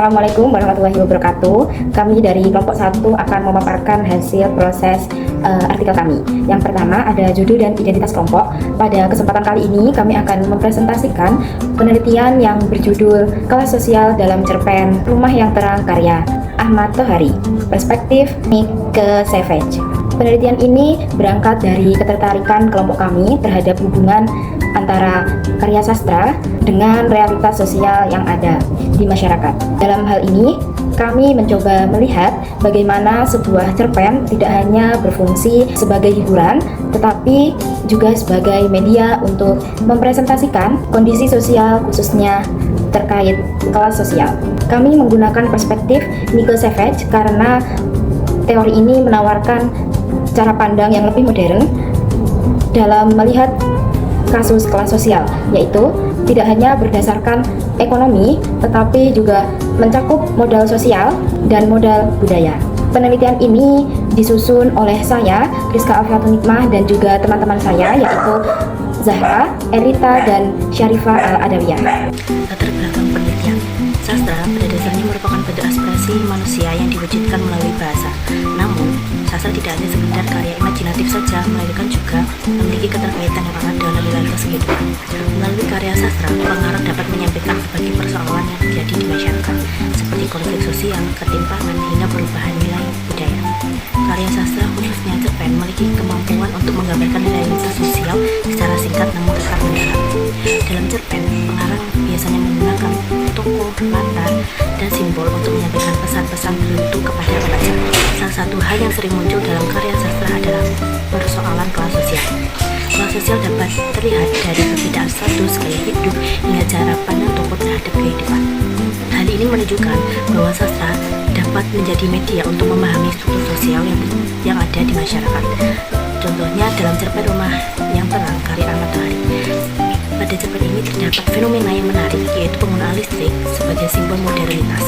Assalamualaikum warahmatullahi wabarakatuh. Kami dari kelompok 1 akan memaparkan hasil proses artikel kami. Yang pertama ada judul dan identitas kelompok. Pada kesempatan kali ini kami akan mempresentasikan penelitian yang berjudul Kelas Sosial dalam Cerpen Rumah yang Terang karya Ahmad Tohari, perspektif Mike Savage. Penelitian ini berangkat dari ketertarikan kelompok kami terhadap hubungan antara karya sastra dengan realitas sosial yang ada di masyarakat. Dalam hal ini, kami mencoba melihat bagaimana sebuah cerpen tidak hanya berfungsi sebagai hiburan, tetapi juga sebagai media untuk mempresentasikan kondisi sosial khususnya terkait kelas sosial. Kami menggunakan perspektif Mike Savage karena teori ini menawarkan cara pandang yang lebih modern dalam melihat kasus kelas sosial, yaitu tidak hanya berdasarkan ekonomi, tetapi juga mencakup modal sosial dan modal budaya. Penelitian ini disusun oleh saya, Rizka Alfiatul Nikmah, dan juga teman-teman saya, yaitu Zahra, Erita, dan Syarifah Al-Adawiyah. Latar belakang penelitian. Sastra pada dasarnya merupakan bentuk aspirasi manusia yang diwujudkan melalui bahasa. Namun, sastra tidak hanya sekedar karya imajinatif saja, melainkan juga memiliki keterkaitan yang erat dengan realitas kehidupan. Melalui karya sastra, pengarang dapat menyampaikan berbagai persoalan yang terjadi di masyarakat, seperti konflik sosial, ketimpangan, hingga perubahan nilai budaya. Karya sastra, khususnya cerpen, memiliki kemampuan untuk menggambarkan realitas sosial secara singkat namun tetap mendalam. Dalam cerpen, pengarang biasanya menggunakan tokoh, latar, dan simbol untuk menyampaikan pesan-pesan tertentu kepada pembaca. Salah satu hal yang sering muncul dalam karya sastra adalah persoalan kelas sosial. Kelas sosial dapat terlihat dari perbedaan status, gaya hidup, hingga cara pandang tokoh terhadap kehidupan. Hal ini menunjukkan bahwa sastra dapat menjadi media untuk memahami struktur sosial yang ada di masyarakat. Contohnya dalam cerpen Rumah yang Terang karya Ahmad Tohari. Pada cerpen ini terdapat fenomena yang menarik, yaitu penggunaan listrik sebagai simbol modernitas.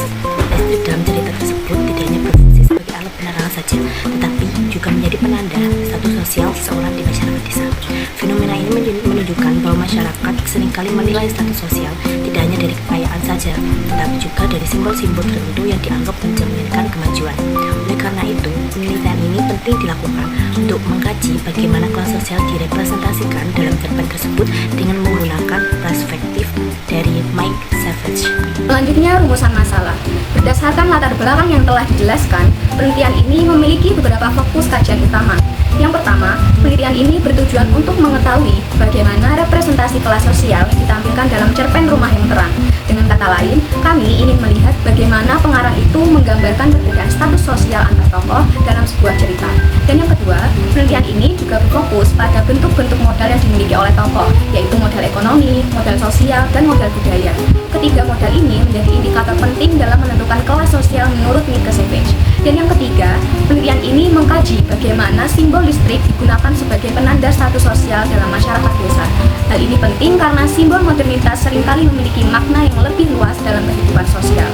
Listrik dalam cerita tersebut tidak hanya berfungsi sebagai alat penerangan saja, tetapi juga menjadi penanda status sosial seseorang di masyarakat desa. Fenomena ini menunjukkan bahwa masyarakat seringkali menilai status sosial tidak hanya dari kekayaan saja, tetapi juga dari simbol-simbol tertentu yang dianggap mencerminkan kemajuan. Oleh karena itu, penelitian ini penting dilakukan untuk mengkaji bagaimana kelas sosial direpresentasikan dalam cerpen tersebut dengan menggunakan perspektif dari Mike Savage. Selanjutnya, rumusan masalah. Berdasarkan latar belakang yang telah dijelaskan, penelitian ini memiliki beberapa fokus kajian utama. Yang pertama, penelitian ini bertujuan untuk mengetahui bagaimana representasi kelas sosial ditampilkan dalam cerpen Rumah yang Terang. Dengan kata lain, kami ingin melihat bagaimana pengarang itu menggambarkan perbedaan status sosial antar tokoh dalam sebuah cerita. Dan yang kedua, penelitian ini juga berfokus pada bentuk-bentuk modal yang dimiliki oleh tokoh, yaitu modal ekonomi, modal sosial, dan modal budaya. Ketiga modal ini menjadi indikator penting dalam menentukan kelas sosial menurut Mike Savage. Dan yang ketiga, penelitian ini mengkaji bagaimana simbol listrik digunakan sebagai penanda status sosial dalam masyarakat desa. Hal ini penting karena simbol modernitas seringkali memiliki makna yang lebih luas dalam kehidupan sosial.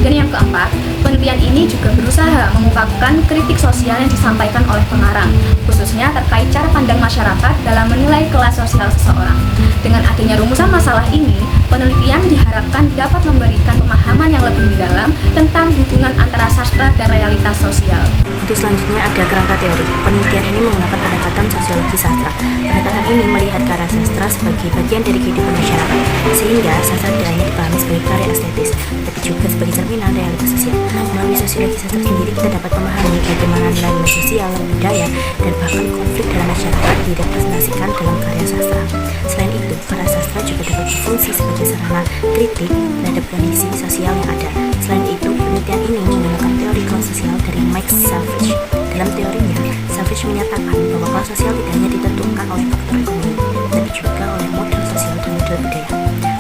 Dan yang keempat, penelitian ini juga berusaha mengungkapkan kritik sosial yang disampaikan oleh pengarang, khususnya terkait cara pandang masyarakat dalam menilai kelas sosial seseorang. Dengan adanya rumusan masalah ini, penelitian diharapkan dapat memberikan pemahaman yang lebih mendalam tentang hubungan antara sastra dan realitas sosial. Untuk selanjutnya ada kerangka teori. Penelitian ini menggunakan pendekatan sosiologi sastra. Pendekatan ini melihat karya sastra sebagai bagian dari kehidupan masyarakat, sehingga sastra tidak hanya dipahami sebagai karya estetis, tapi juga sebagai cerminan realitas sosial. Melalui sosiologi sastra sendiri, kita dapat memahami bagaimana nilai sosial, budaya, dan bahkan konflik dalam masyarakat direpresentasikan dalam karya sastra. Selain itu, karya sastra juga dapat berfungsi sebagai sarana kritik terhadap kondisi sosial yang ada. Selain itu, penelitian ini menggunakan teori kelas sosial dari Mike Savage. Dalam teorinya, Savage menyatakan bahwa kelas sosial tidak hanya ditentukan oleh faktor ekonomi, tapi juga oleh modal sosial dan modal budaya.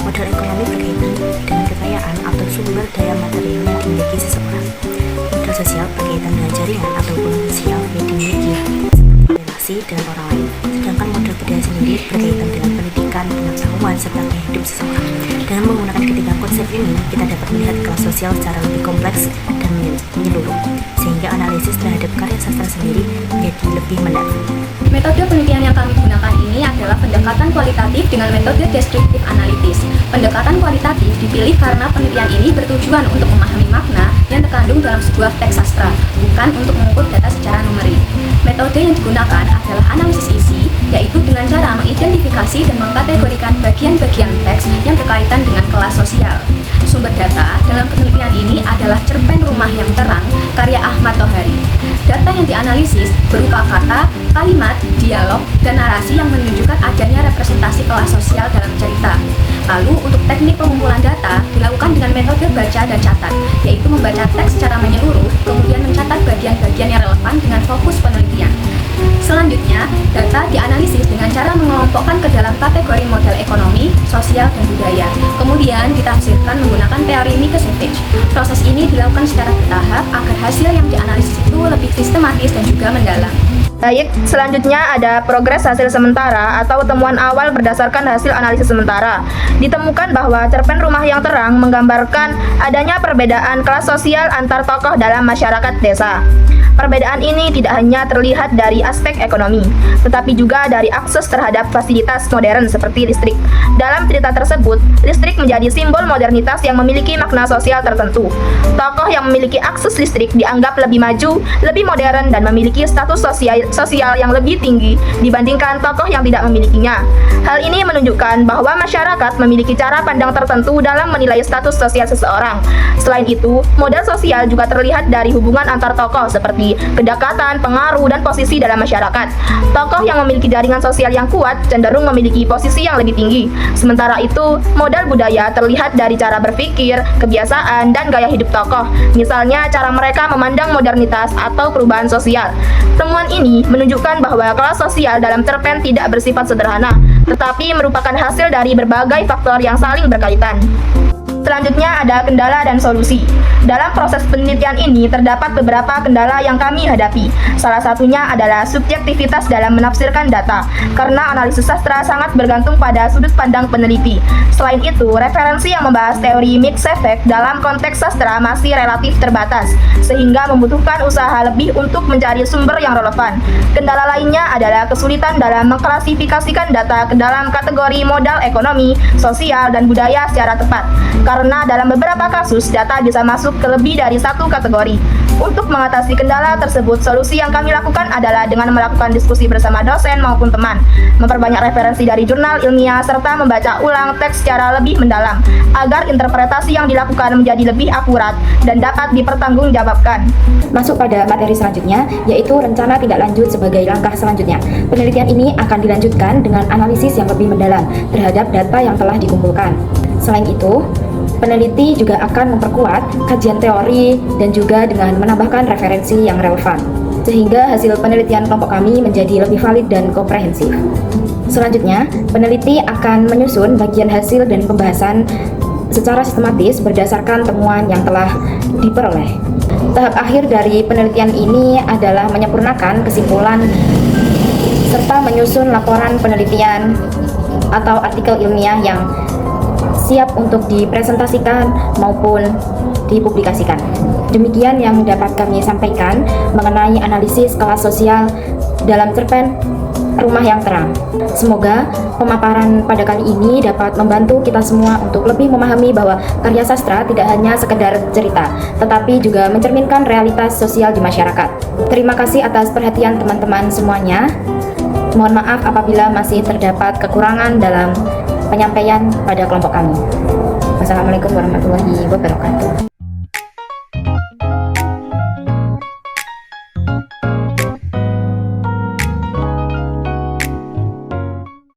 Modal ekonomi berkaitan dengan kekayaan atau sumber daya material yang dimiliki seseorang. Modal sosial berkaitan dengan jaringan atau hubungan sosial yang dimiliki relasi dengan orang lain. Sedangkan modal budaya sendiri berkaitan dengan pendidikan, pengetahuan, serta gaya hidup seseorang. Dengan menggunakan ketiga konsep ini, kita dapat melihat kelas sosial secara lebih kompleks dan menyeluruh, sehingga analisis terhadap karya sastra sendiri menjadi lebih mendalam. Metode penelitian yang kami gunakan ini adalah pendekatan kualitatif dengan metode deskriptif analitis. Pendekatan kualitatif dipilih karena penelitian ini bertujuan untuk memahami makna yang terkandung dalam sebuah teks sastra, bukan untuk mengukur data secara numerik. Metode yang digunakan adalah analisis isi, yaitu dengan cara mengidentifikasi dan mengkategorikan bagian-bagian teks yang berkaitan dengan kelas sosial. Sumber data dalam penelitian ini adalah Cerpen Rumah yang Terang, karya Ahmad Tohari. Data yang dianalisis berupa kata, kalimat, dialog, dan narasi yang menunjukkan adanya representasi kelas sosial dalam cerita. Lalu, untuk teknik pengumpulan data dilakukan dengan metode baca dan catat, yaitu membaca teks secara menyeluruh, kemudian mencatat bagian-bagian yang relevan dengan fokus penelitian. Selanjutnya, data dianalisis dengan cara mengelompokkan ke dalam kategori model ekonomi, sosial, dan budaya. Kemudian ditafsirkan menggunakan teori Minkowski. Proses ini dilakukan secara bertahap agar hasil yang dianalisis itu lebih sistematis dan juga mendalam. Baik, selanjutnya ada progres hasil sementara atau temuan awal berdasarkan hasil analisis sementara. Ditemukan bahwa cerpen Rumah yang Terang menggambarkan adanya perbedaan kelas sosial antar tokoh dalam masyarakat desa. Perbedaan ini tidak hanya terlihat dari aspek ekonomi, tetapi juga dari akses terhadap fasilitas modern seperti listrik. Dalam cerita tersebut, listrik menjadi simbol modernitas yang memiliki makna sosial tertentu. Tokoh yang memiliki akses listrik dianggap lebih maju, lebih modern, dan memiliki status sosial yang lebih tinggi dibandingkan tokoh yang tidak memilikinya. Hal ini menunjukkan bahwa masyarakat memiliki cara pandang tertentu dalam menilai status sosial seseorang. Selain itu, model sosial juga terlihat dari hubungan antar tokoh seperti kedekatan, pengaruh, dan posisi dalam masyarakat. Tokoh yang memiliki jaringan sosial yang kuat cenderung memiliki posisi yang lebih tinggi. Sementara itu, modal budaya terlihat dari cara berpikir, kebiasaan, dan gaya hidup tokoh. Misalnya, cara mereka memandang modernitas atau perubahan sosial. Temuan ini menunjukkan bahwa kelas sosial dalam cerpen tidak bersifat sederhana, tetapi merupakan hasil dari berbagai faktor yang saling berkaitan. Selanjutnya ada kendala dan solusi. Dalam proses penelitian ini terdapat beberapa kendala yang kami hadapi. Salah satunya adalah subjektivitas dalam menafsirkan data, karena analisis sastra sangat bergantung pada sudut pandang peneliti. Selain itu, referensi yang membahas teori mixed effect dalam konteks sastra masih relatif terbatas, sehingga membutuhkan usaha lebih untuk mencari sumber yang relevan. Kendala lainnya adalah kesulitan dalam mengklasifikasikan data ke dalam kategori modal ekonomi, sosial, dan budaya secara tepat. Karena dalam beberapa kasus data bisa masuk ke lebih dari satu kategori. Untuk mengatasi kendala tersebut, solusi yang kami lakukan adalah dengan melakukan diskusi bersama dosen maupun teman, memperbanyak referensi dari jurnal ilmiah, serta membaca ulang teks secara lebih mendalam, agar interpretasi yang dilakukan menjadi lebih akurat dan dapat dipertanggungjawabkan. Masuk pada materi selanjutnya, yaitu rencana tindak lanjut sebagai langkah selanjutnya. Penelitian ini akan dilanjutkan dengan analisis yang lebih mendalam terhadap data yang telah dikumpulkan. Selain itu, peneliti juga akan memperkuat kajian teori dan juga dengan menambahkan referensi yang relevan, sehingga hasil penelitian kelompok kami menjadi lebih valid dan komprehensif. Selanjutnya, peneliti akan menyusun bagian hasil dan pembahasan secara sistematis berdasarkan temuan yang telah diperoleh. Tahap akhir dari penelitian ini adalah menyempurnakan kesimpulan serta menyusun laporan penelitian atau artikel ilmiah yang siap untuk dipresentasikan maupun dipublikasikan. Demikian yang dapat kami sampaikan mengenai analisis kelas sosial dalam cerpen Rumah yang Terang. Semoga pemaparan pada kali ini dapat membantu kita semua untuk lebih memahami bahwa karya sastra tidak hanya sekedar cerita, tetapi juga mencerminkan realitas sosial di masyarakat. Terima kasih atas perhatian teman-teman semuanya. Mohon maaf apabila masih terdapat kekurangan dalam penyampaian pada kelompok kami. Wassalamualaikum warahmatullahi wabarakatuh.